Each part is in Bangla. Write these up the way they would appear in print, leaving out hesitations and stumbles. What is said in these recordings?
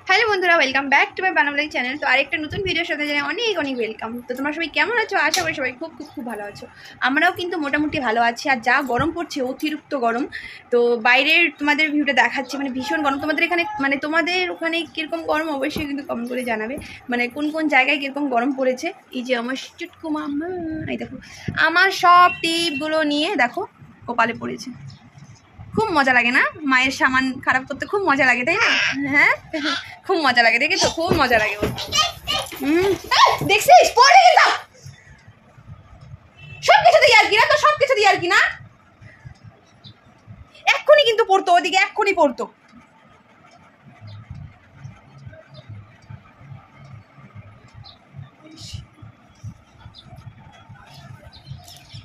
হ্যালো বন্ধুরা, ওয়েলকাম ব্যাক টু মাই বানাবলাই চ্যানেল। তো আরেকটা নতুন ভিডিওর সাথে জানাই অনেক অনেক ওয়েলকাম। তো তোমরা সবাই কেমন আছো? আশা করি সবাই খুব খুব খুব ভালো আছো। আমরাও কিন্তু মোটামুটি ভালো আছি। আর যা গরম পড়ছে, অতিরিক্ত গরম। তো বাইরের তোমাদের ভিউটা দেখাচ্ছি, মানে ভীষণ গরম। তোমাদের এখানে মানে তোমাদের ওখানে কীরকম গরম অবশ্যই কিন্তু কমেন্ট করে জানাবে, মানে কোন কোন জায়গায় কীরকম গরম পড়েছে। এই যে আমার চুটকু মামা, এই দেখো আমার সব টিপগুলো নিয়ে দেখো কপালে পড়েছে। খুব মজা লাগে না মায়ের সামান খারাপ করতে? খুব মজা লাগে, তাই না? হ্যাঁ, খুব মজা লাগে, দেখেছো? খুব মজা লাগে। দেখছিস পড়ে গেলাম সব কিছু দিয়ে আর কি না, তো সব কিছু দিয়ে আর কি না, এক্ষুনি কিন্তু পড়তো, ওদিকে এক্ষুনি পড়তো।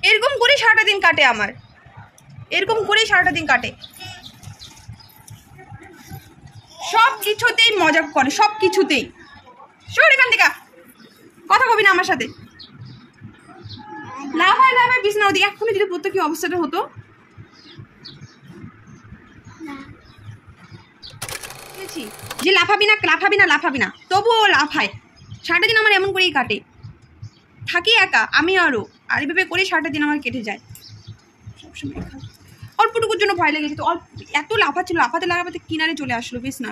এরকম করেই সারাটা দিন কাটে আমার, এরকম করেই সারাটা দিন কাটে। সব কিছুতেই মজা করে, সব কিছুতেই। সর এখান থেকে, কথা কবি না আমার সাথে। লাফায় লাফায় বিছনা ওদিকে, এক্ষুনি যদি পড়তো কি অবস্থাটা হতো। যে লাফাবি না লাফাবি না লাফাবি না, তবুও লাফায়। সারাটা দিন আমার এমন করেই কাটে, থাকি একা আমি আরও, আর এইভাবে করেই সারাটা দিন আমার কেটে যায়। সবসময় অল্পটুকুর জন্য ভয় লেগেছে, তো অল্প এত লাফাচ্ছিল, লাফাতে লাফাতে কিনারে চলে আসলো বিছনা।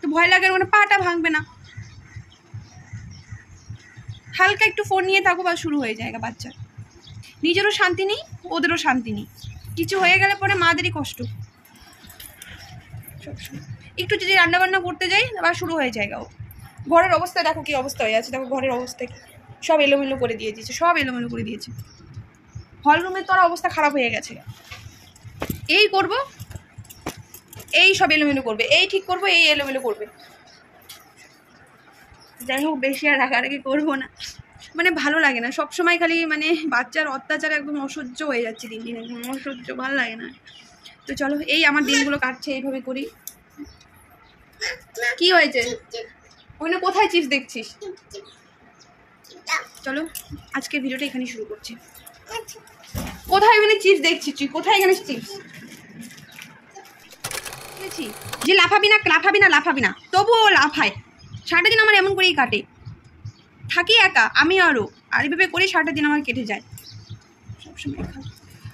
তো ভয় লাগার মানে পাটা ভাঙবে না, হালকা একটু ফোন নিয়ে থাকো বা শুরু হয়ে যায় বাচ্চার। নিজেরও শান্তি নেই, ওদেরও শান্তি নেই। কিছু হয়ে গেলে পরে মাদেরই কষ্ট। সবসময় একটু যদি রান্নাবান্না করতে যাই আবার শুরু হয়ে যায় ও। ঘরের অবস্থা দেখো কি অবস্থা হয়ে আছে, দেখো ঘরের অবস্থা কি, সব এলোমেলো করে দিয়ে দিয়েছে, সব এলোমেলো করে দিয়েছে। হল রুমের তো আর অবস্থা খারাপ হয়ে গেছে। এই করব, এই সব এলোমেলো করবে, এই ঠিক করবো, এই এলোমেলো করবে। যাই হোক, বেশি আর রাগারাগি করবো না, মানে ভালো লাগে না সবসময় খালি মানে বাচ্চার অত্যাচার, একদম অসহ্য হয়ে যাচ্ছে দিন দিন, একদম অসহ্য, ভালো লাগে না। তো চলো, এই আমার দিনগুলো কাটছে এইভাবে করি। কি হয়েছে? ওখানে কোথায় চিপস দেখছিস? চলো আজকের ভিডিওটা এখানে শুরু করছি। কোথায় এখানে চিপস দেখছিস তুই? কোথায় এখানে চিপস? যে লাফাবি না লাফাবি না লাফাবি না, তবুও লাফায়। সারাটা দিন আমার এমন করেই কাটে, থাকি একা আমি আরও, আর এইভাবে করেই সারাটা দিন আমার কেটে যায়। সবসময়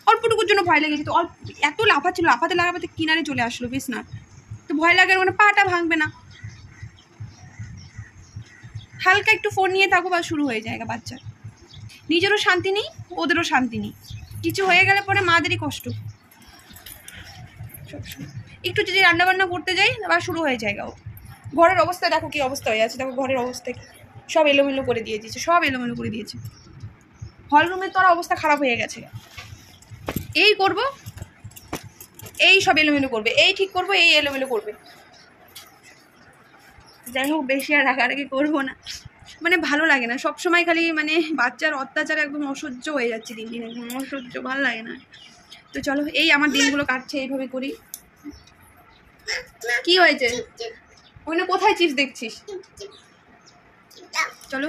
অল্পটুকুর জন্য ভয় লেগেছে, তো অল্প এত লাফাচ্ছিল, লাফাতে লাফাতে কিনারে চলে আসলো বিছনা। তো ভয় লাগার মানে পাটা ভাঙবে না, হালকা একটু ফোন নিয়ে থাকো বা শুরু হয়ে যায় বাচ্চার। নিজেরও শান্তি নেই, ওদেরও শান্তি নেই। কিছু হয়ে গেলে পরে মাদেরই কষ্ট। সবসময় একটু যদি রান্নাবান্না করতে যাই আবার শুরু হয়ে যায় ও। ঘরের অবস্থা দেখো কি অবস্থা হয়ে আছে, দেখো ঘরের অবস্থা কি, সব এলোমেলো করে দিয়ে দিয়েছে, সব এলোমেলো করে দিয়েছে। হল রুমের তো আর অবস্থা খারাপ হয়ে গেছে। এই করব, এই সব এলোমেলো করবে, এই ঠিক করবো, এই এলোমেলো করবে। যাই হোক, বেশি আর রাগারাগি করবো না, মানে ভালো লাগে না সবসময় খালি মানে বাচ্চার অত্যাচার, একদম অসহ্য হয়ে যাচ্ছে দিন দিন, একদম অসহ্য, ভালো লাগে না। তো চলো, এই আমার দিনগুলো কাটছে এইভাবে করি। কি হয়েছে? ওখানে কোথায় চিপস দেখছিস? চলো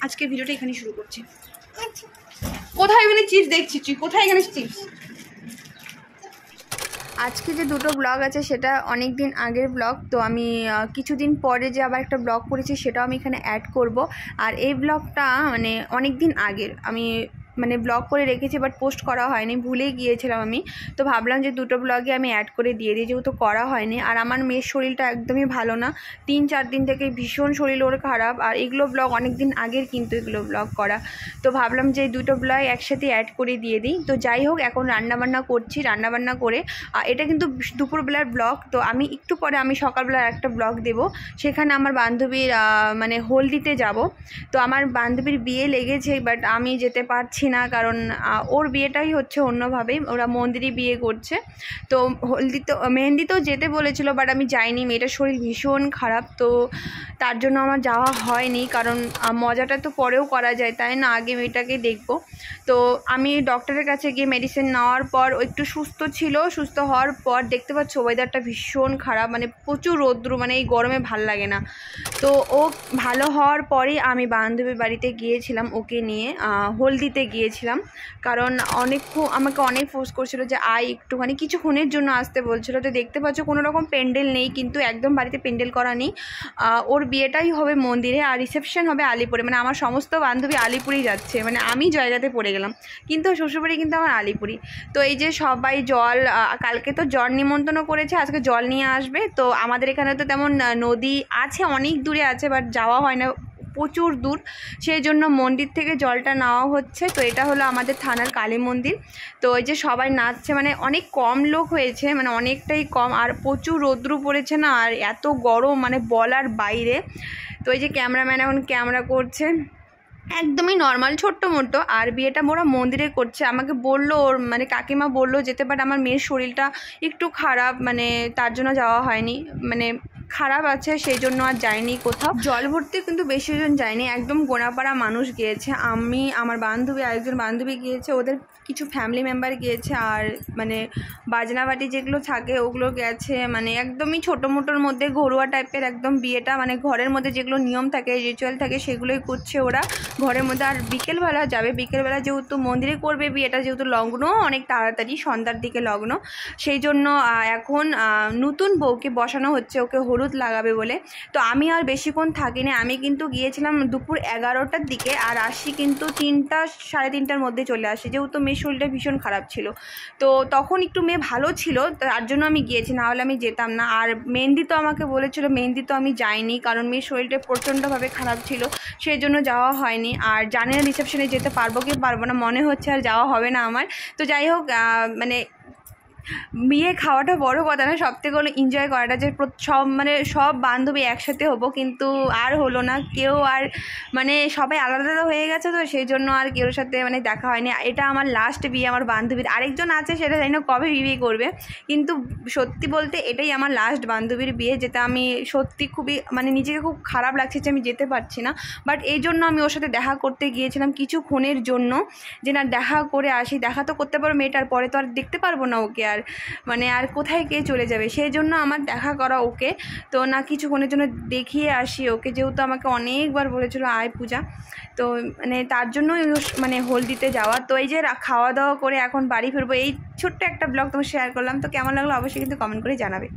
আজকের ভিডিওটা এখানে শুরু করছি। কোথায় এখানে চিপস দেখছিস তুই? কোথায় এখানে চিপস? আজকে যে দুটো ব্লগ আছে সেটা অনেক দিন আগের ব্লগ। তো আমি কিছুদিন পরে যে আবার একটা ব্লগ করেছি সেটাও আমি এখানে অ্যাড করব। আর এই ব্লগটা মানে অনেক দিন আগের আমি মানে ব্লগ করে রেখেছি, বাট পোস্ট করা হয়নি, ভুলে গিয়েছিলাম আমি। তো ভাবলাম যে দুটো ব্লগে আমি অ্যাড করে দিয়ে দিই, যেহেতু করা হয়নি। আর আমার মেয়ের শরীরটা একদমই ভালো না, 3-4 দিন থেকে ভীষণ শরীর ওর খারাপ। আর এগুলো ব্লগ অনেক দিন আগের কিন্তু এগুলো ব্লগ করা। তো ভাবলাম যে এই দুটো ব্লগ একসাথে অ্যাড করে দিয়ে দিই। তো যাই হোক, এখন রান্নাবান্না করছি, রান্নাবান্না করে এটা কিন্তু দুপুরবেলার ব্লগ। তো আমি একটু পরে আমি সকালবেলার একটা ব্লগ দেব, সেখানে আমার বান্ধবীর মানে হলদিতে যাব। তো আমার বান্ধবীর বিয়ে লেগেছে, বাট আমি যেতে পারছি না, কারণ ওর বিয়েটাই হচ্ছে অন্যভাবেই, ওরা মন্দিরে বিয়ে করছে। তো হলদিতে মেহেন্দিতেও যেতে বলেছিল, বাট আমি যাইনি, মেয়েটার শরীর ভীষণ খারাপ। তো তার জন্য আমার যাওয়া হয়নি, কারণ মজাটা তো পরেও করা যায়, তাই না? আগে মেয়েটাকে দেখবো। তো আমি ডক্টরের কাছে গিয়ে মেডিসিন নেওয়ার পর ও একটু সুস্থ ছিল, সুস্থ হওয়ার পর দেখতে পাচ্ছ ওয়েদারটা ভীষণ খারাপ, মানে প্রচুর রৌদ্র, মানে এই গরমে ভাল লাগে না। তো ও ভালো হওয়ার পরেই আমি বান্ধবীর বাড়িতে গিয়েছিলাম ওকে নিয়ে হলদিতে গিয়ে। গিয়েছিলাম, কারণ আমাকে অনেক ফোর্স করছিল যে একটুখানি কিছুক্ষণের জন্য আসতে বলছিল। তো দেখতে পাচ্ছ কোনো রকম প্যান্ডেল নেই, কিন্তু একদম বাড়িতে প্যান্ডেল করা নেই। ওর বিয়েটাই হবে মন্দিরে আর রিসেপশন হবে আলিপুরে। মানে আমার সমস্ত বান্ধবী আলিপুরেই যাচ্ছে, মানে আমি জায়গাতে পড়ে গেলাম, কিন্তু শ্বশুরবাড়ি কিন্তু আমার আলিপুরি। তো এই যে সবাই জল, কালকে তো জল নিমন্ত্রণ করেছে, আজকে জল নিয়ে আসবে। তো আমাদের এখানে তো তেমন নদী আছে, অনেক দূরে আছে, বাট যাওয়া হয় না, প্রচুর দূর, সেই জন্য মন্দির থেকে জলটা নেওয়া হচ্ছে। তো এটা হলো আমাদের থানার কালী মন্দির। তো এই যে সবাই নাচছে, মানে অনেক কম লোক হয়েছে, মানে অনেকটাই কম, আর প্রচুর রৌদ্র পড়েছে না, আর এত গরম মানে বলার বাইরে। তো এই যে ক্যামেরাম্যান এখন ক্যামেরা করছে, একদমই নর্মাল ছোট্ট মোটো। আর বিয়েটা মোরা মন্দিরে করছে। আমাকে বললো ওর মানে কাকিমা বললো যেতে, বাট আমার মেয়ের শরীরটা একটু খারাপ, মানে তার জন্য যাওয়া হয়নি, মানে খারাপ আছে সেই জন্য আর যায়নি কোথাও। জল ভর্তি কিন্তু বেশি জন যায়নি, একদম গোনাপাড়া মানুষ গিয়েছে। আমি, আমার বান্ধবী, আরেকজন বান্ধবী গিয়েছে, ওদের কিছু ফ্যামিলি মেম্বার গিয়েছে, আর মানে বাজনা বাটি যেগুলো থাকে ওগুলো গেছে। মানে একদমই ছোটো মোটোর মধ্যে ঘরোয়া টাইপের একদম বিয়েটা, মানে ঘরের মধ্যে যেগুলো নিয়ম থাকে, রিচুয়াল থাকে, সেগুলোই করছে ওরা ঘরের মধ্যে। আর বিকেলবেলা যাবে, বিকেলবেলা যেহেতু মন্দিরে করবে বিয়েটা, যেহেতু লগ্ন অনেক তাড়াতাড়ি সন্ধ্যার দিকে লগ্ন, সেই জন্য এখন নতুন বউকে বসানো হচ্ছে, ওকে হলুদ লাগাবে বলে। তো আমি আর বেশিক্ষণ থাকিনি, আমি কিন্তু গিয়েছিলাম দুপুর 11টার দিকে, আর আসি কিন্তু 3টা সাড়ে 3টার মধ্যে চলে আসি, যেহেতু মেয়ের শরীরটা ভীষণ খারাপ ছিল। তো তখন একটু মেয়ে ভালো ছিল, তার জন্য আমি গিয়েছি, নাহলে আমি যেতাম না। আর মেহেন্দি তো আমাকে বলেছিল, মেহেন্দি তো আমি যাইনি, কারণ মেয়ের শরীরটা প্রচণ্ডভাবে খারাপ ছিল, সেই জন্য যাওয়া হয়নি। আর জানি না রিসেপশনে যেতে পারবো কি পারবো না, মনে হচ্ছে আর যাওয়া হবে না আমার। তো যাই হোক, মানে বিয়ে খাওয়াটা বড় কথা না, সব থেকে হলো এনজয় করাটা, যে সব বান্ধবী একসাথে হবো, কিন্তু আর হলো না কেউ, আর মানে সবাই আলাদা আলাদা হয়ে গেছে, তো সেই জন্য আর কেউর সাথে মানে দেখা হয়নি। এটা আমার লাস্ট বিয়ে আমার বান্ধবীর, আরেকজন আছে সেটা জানি না কবে বিয়ে করবে, কিন্তু সত্যি বলতে এটাই আমার লাস্ট বান্ধবীর বিয়ে, যেটা আমি সত্যি খুবই মানে নিজেকে খুব খারাপ লাগছে যে আমি যেতে পারছি না। বাট এই জন্য আমি ওর সাথে দেখা করতে গিয়েছিলাম কিছুক্ষণের জন্য, যে না দেখা করে আসি, দেখা তো করতে পারবো মেয়েটার, পরে তো আর দেখতে পারবো না ওকে, আর মানে আর কোথায় কে চলে যাবে, সেই জন্য আমার দেখা করা ওকে। তো না কিছুক্ষণের জন্য দেখিয়ে আসি ওকে, যেহেতু আমাকে অনেকবার বলেছিল আয় পূজা, তো মানে তার জন্যই মানে হলদিতে যাওয়া। তো এই যে খাওয়া দাওয়া করে এখন বাড়ি ফিরবো, এই ছোট্ট একটা ব্লগ তোমার শেয়ার করলাম। তো কেমন লাগলো অবশ্যই কিন্তু কমেন্ট করে জানাবে।